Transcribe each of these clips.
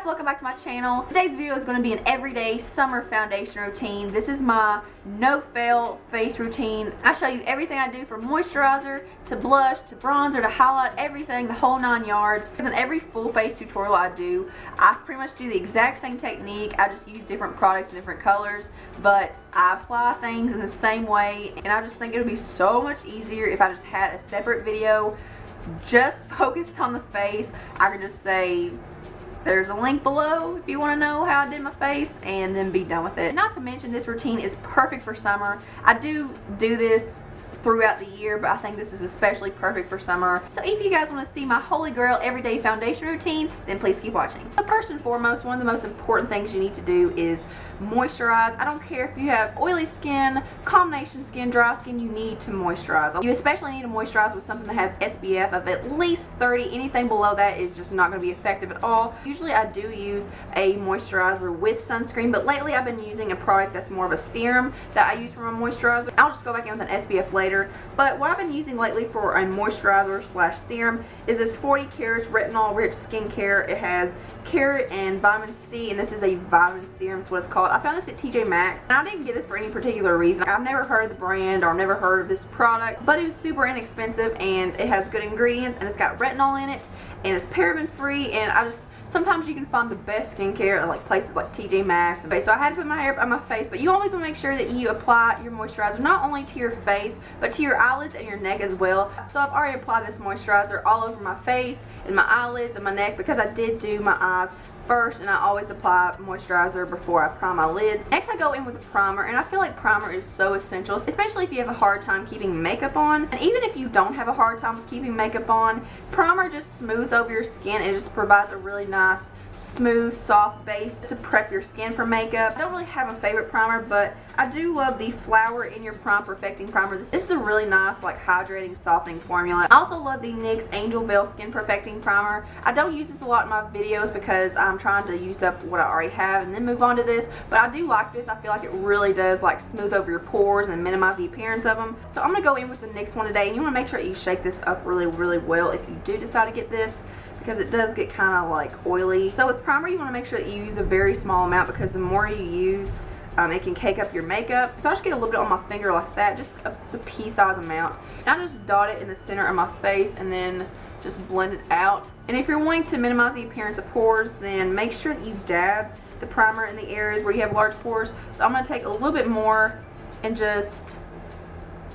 guys, welcome back to my channel. Today's video is going to be an everyday summer foundation routine. This is my no-fail face routine. I show you everything I do from moisturizer to blush to bronzer to highlight, everything, the whole 9 yards. In every full face tutorial I do, I pretty much do the exact same technique. I just use different products in different colors, but I apply things in the same way, and I just think it would be so much easier if I just had a separate video just focused on the face. I could just say there's a link below if you want to know how I did my face and then be done with it. Not to mention, this routine is perfect for summer. I do this throughout the year, but I think this is especially perfect for summer. So if you guys want to see my holy grail everyday foundation routine, then please keep watching. But first and foremost, one of the most important things you need to do is moisturize. I don't care if you have oily skin, combination skin, dry skin, you need to moisturize. You especially need to moisturize with something that has SPF of at least 30. Anything below that is just not going to be effective at all. Usually I do use a moisturizer with sunscreen, but lately I've been using a product that's more of a serum that I use for my moisturizer. I'll just go back in with an SPF later. But what I've been using lately for a moisturizer slash serum is this 40 Carats Retinol Rich Skincare. It has carrot and vitamin C, and this is a vitamin serum is what it's called. I found this at TJ Maxx, and I didn't get this for any particular reason. I've never heard of the brand or I've never heard of this product, but it was super inexpensive and it has good ingredients and it's got retinol in it and it's paraben free, and sometimes you can find the best skincare at like places like TJ Maxx. Okay, so I had to put my hair up on my face, but you always want to make sure that you apply your moisturizer not only to your face, but to your eyelids and your neck as well. So I've already applied this moisturizer all over my face and my eyelids and my neck because I did do my eyes first, and I always apply moisturizer before I prime my lids. Next I go in with a primer, and I feel like primer is so essential, especially if you have a hard time keeping makeup on. And even if you don't have a hard time keeping makeup on, primer just smooths over your skin and just provides a really nice smooth soft base to prep your skin for makeup. I don't really have a favorite primer, but I do love the Flower in Your Prime Perfecting Primer. This is a really nice like hydrating softening formula. I also love the NYX Angel Veil Skin Perfecting Primer. I don't use this a lot in my videos because I'm trying to use up what I already have and then move on to this, but I do like this. I feel like it really does like smooth over your pores and minimize the appearance of them. So I'm going to go in with the NYX one today, and you want to make sure you shake this up really well if you do decide to get this, because it does get kind of like oily. So with primer, you want to make sure that you use a very small amount, because the more you use, it can cake up your makeup. So I just get a little bit on my finger like that, just a pea size amount, and I just dot it in the center of my face and then just blend it out. And if you're wanting to minimize the appearance of pores, then make sure that you dab the primer in the areas where you have large pores. So I'm going to take a little bit more and just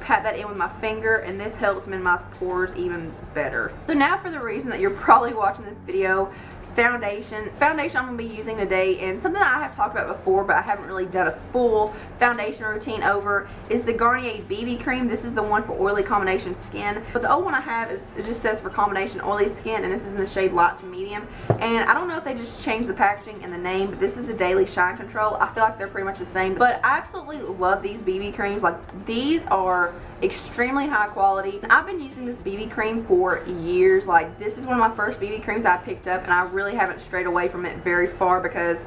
pat that in with my finger, and this helps minimize pores even better. So now for the reason that you're probably watching this video, foundation I'm going to be using today, and something that I have talked about before but I haven't really done a full foundation routine over, is the Garnier BB cream. This is the one for oily combination skin, but the old one I have is, it just says for combination oily skin, and this is in the shade light to medium. And I don't know if they just changed the packaging and the name, but this is the Daily Shine Control. I feel like they're pretty much the same, but I absolutely love these BB creams. Like, these are extremely high quality. I've been using this BB cream for years. Like, this is one of my first BB creams I picked up, and I really haven't strayed away from it very far, because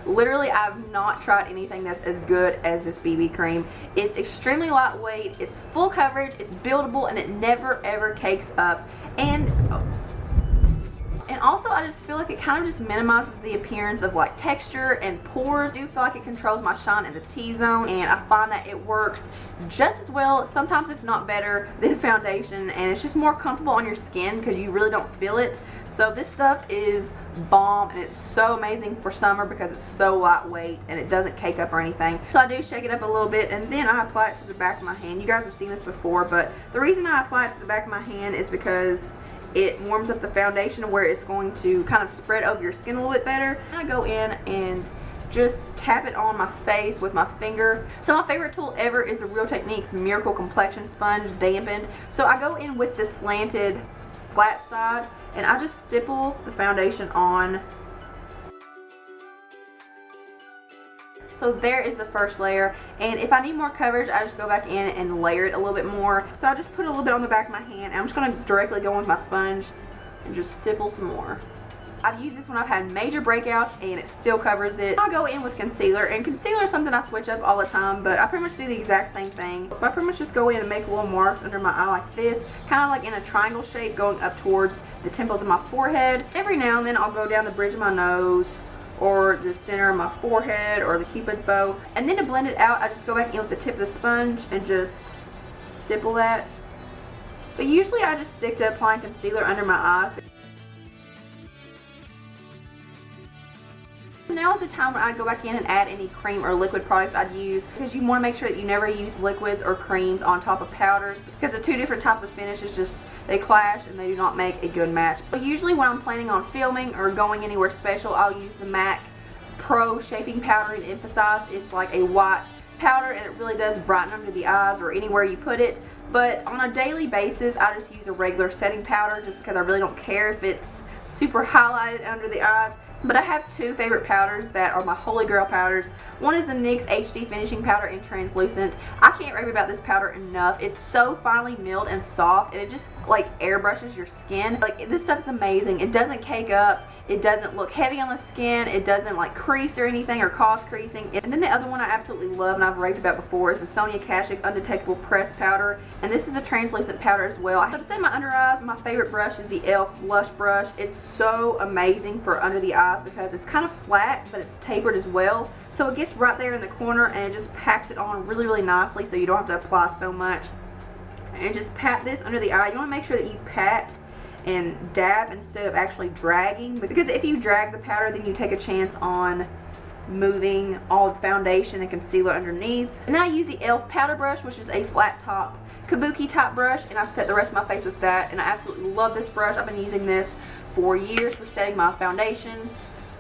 literally I've not tried anything that's as good as this BB cream. It's extremely lightweight, it's full coverage, it's buildable, and it never ever cakes up. And also, I just feel like it kind of just minimizes the appearance of like texture and pores. I do feel like it controls my shine in the T-zone, and I find that it works just as well, sometimes if not better, than foundation, and it's just more comfortable on your skin because you really don't feel it. So this stuff is bomb, and it's so amazing for summer because it's so lightweight and it doesn't cake up or anything. So I do shake it up a little bit, and then I apply it to the back of my hand. You guys have seen this before, but the reason I apply it to the back of my hand is because it warms up the foundation where it's going to kind of spread over your skin a little bit better. And I go in and just tap it on my face with my finger. So my favorite tool ever is the Real Techniques Miracle Complexion Sponge Dampened. So I go in with the slanted flat side, and I just stipple the foundation on. So there is the first layer, and if I need more coverage, I just go back in and layer it a little bit more. So I just put a little bit on the back of my hand, and I'm just going to directly go in with my sponge and just stipple some more. I've used this when I've had major breakouts and it still covers it. I'll go in with concealer, and concealer is something I switch up all the time, but I pretty much do the exact same thing. I pretty much just go in and make little marks under my eye like this, kind of like in a triangle shape going up towards the temples of my forehead. Every now and then I'll go down the bridge of my nose or the center of my forehead or the cupid's bow, and then to blend it out I just go back in with the tip of the sponge and just stipple that. But usually I just stick to applying concealer under my eyes. Now is the time when I go back in and add any cream or liquid products I'd use, because you want to make sure that you never use liquids or creams on top of powders, because the two different types of finishes just, they clash and they do not make a good match. But usually when I'm planning on filming or going anywhere special, I'll use the MAC Pro Shaping Powder in Emphasize. It's like a white powder and it really does brighten under the eyes or anywhere you put it. But on a daily basis I just use a regular setting powder just because I really don't care if it's super highlighted under the eyes. But I have two favorite powders that are my holy grail powders. One is the NYX HD Finishing Powder in Translucent. I can't rave about this powder enough. It's so finely milled and soft, and it just like airbrushes your skin. Like, this stuff's amazing. It doesn't cake up. It doesn't look heavy on the skin. It doesn't like crease or anything or cause creasing. And then the other one I absolutely love and I've raved about before is the Sonia Kashuk Undetectable Press Powder. And this is a translucent powder as well. I have to say my under eyes, my favorite brush is the e.l.f. Blush Brush. It's so amazing for under the eyes because it's kind of flat but it's tapered as well. So it gets right there in the corner and it just packs it on really, really nicely so you don't have to apply so much. And just pat this under the eye. You want to make sure that you pat and dab instead of actually dragging, because if you drag the powder then you take a chance on moving all the foundation and concealer underneath. And then I use the e.l.f. powder brush, which is a flat top kabuki type brush, and I set the rest of my face with that, and I absolutely love this brush. I've been using this for years for setting my foundation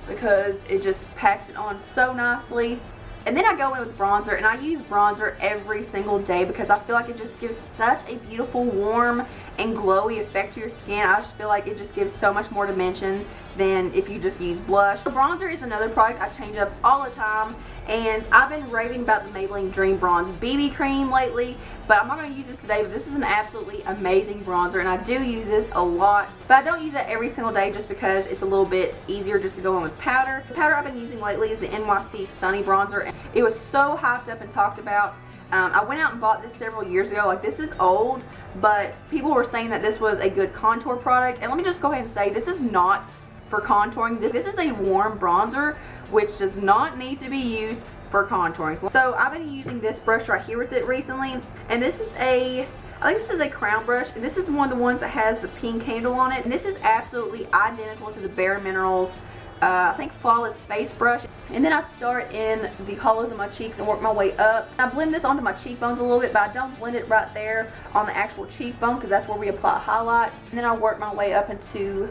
because it just packs it on so nicely. And then I go in with bronzer, and I use bronzer every single day because I feel like it just gives such a beautiful, warm, and glowy effect to your skin. I just feel like it just gives so much more dimension than if you just use blush. So bronzer is another product I change up all the time, and I've been raving about the Maybelline Dream Bronze BB Cream lately, but I'm not going to use this today. But this is an absolutely amazing bronzer, and I do use this a lot, but I don't use it every single day just because it's a little bit easier just to go in with powder. The powder I've been using lately is the NYC Sunny Bronzer, and it was so hyped up and talked about. I went out and bought this several years ago. Like, this is old, but people were saying that this was a good contour product, and let me just go ahead and say this is not for contouring. This is a warm bronzer which does not need to be used for contouring. So I've been using this brush right here with it recently, and this is I think this is a crown brush, and this is one of the ones that has the pink handle on it, and this is absolutely identical to the Bare Minerals I think Flawless Face Brush. And then I start in the hollows of my cheeks and work my way up. I blend this onto my cheekbones a little bit, but I don't blend it right there on the actual cheekbone because that's where we apply highlight. And then I work my way up into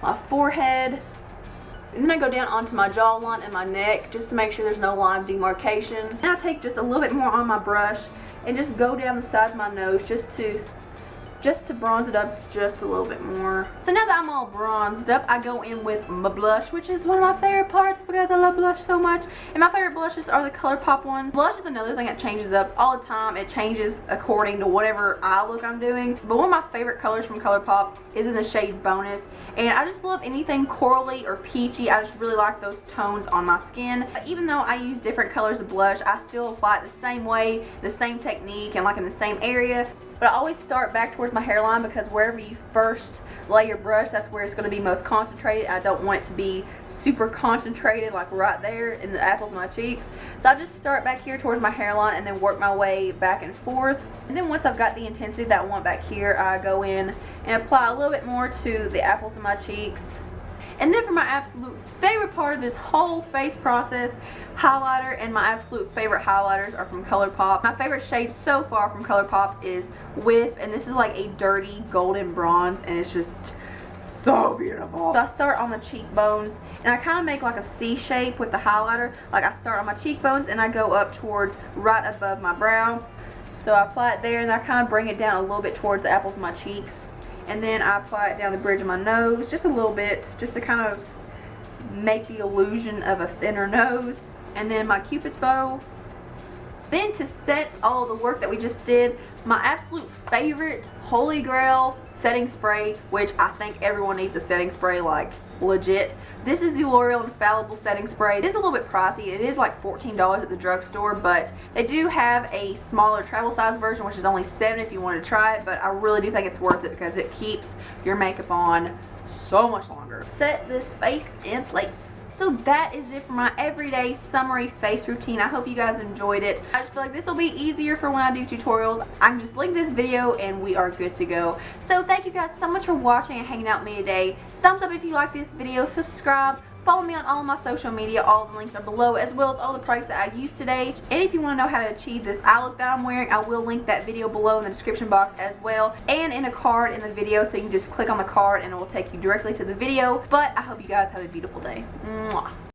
my forehead. And then I go down onto my jawline and my neck just to make sure there's no line demarcation. And I take just a little bit more on my brush and just go down the sides of my nose just to bronze it up just a little bit more. So now that I'm all bronzed up, I go in with my blush, which is one of my favorite parts because I love blush so much. And my favorite blushes are the Colourpop ones. Blush is another thing that changes up all the time. It changes according to whatever eye look I'm doing. But one of my favorite colors from Colourpop is in the shade Bonus. And I just love anything corally or peachy. I just really like those tones on my skin. Even though I use different colors of blush, I still apply it the same way, the same technique, and like in the same area. But I always start back towards my hairline because wherever you first lay your brush, that's where it's going to be most concentrated. I don't want it to be super concentrated like right there in the apples of my cheeks. So I just start back here towards my hairline and then work my way back and forth. And then once I've got the intensity that I want back here, I go in and apply a little bit more to the apples of my cheeks. And then for my absolute favorite part of this whole face process, highlighter, and my absolute favorite highlighters are from Colourpop. My favorite shade so far from Colourpop is Wisp, and this is like a dirty golden bronze, and it's just so beautiful. So I start on the cheekbones, and I kind of make like a C shape with the highlighter. Like, I start on my cheekbones and I go up towards right above my brow. So I apply it there, and I kind of bring it down a little bit towards the apples of my cheeks. And then I apply it down the bridge of my nose, just a little bit, just to kind of make the illusion of a thinner nose. And then my Cupid's bow. Then to set all the work that we just did, my absolute favorite Holy Grail setting spray, which I think everyone needs a setting spray, like legit. This is the L'Oreal Infallible setting spray. It is a little bit pricey. It is like $14 at the drugstore, but they do have a smaller travel size version, which is only $7 if you want to try it, but I really do think it's worth it because it keeps your makeup on so much longer. Set this face in place. So that is it for my everyday summery face routine. I hope you guys enjoyed it. I just feel like this will be easier for when I do tutorials. I can just link this video and we are good to go. So thank you guys so much for watching and hanging out with me today. Thumbs up if you like this video. Subscribe. Follow me on all of my social media. All the links are below, as well as all the products that I used today. And if you want to know how to achieve this eye look that I'm wearing, I will link that video below in the description box as well, and in a card in the video, so you can just click on the card and it will take you directly to the video. But I hope you guys have a beautiful day. Mwah.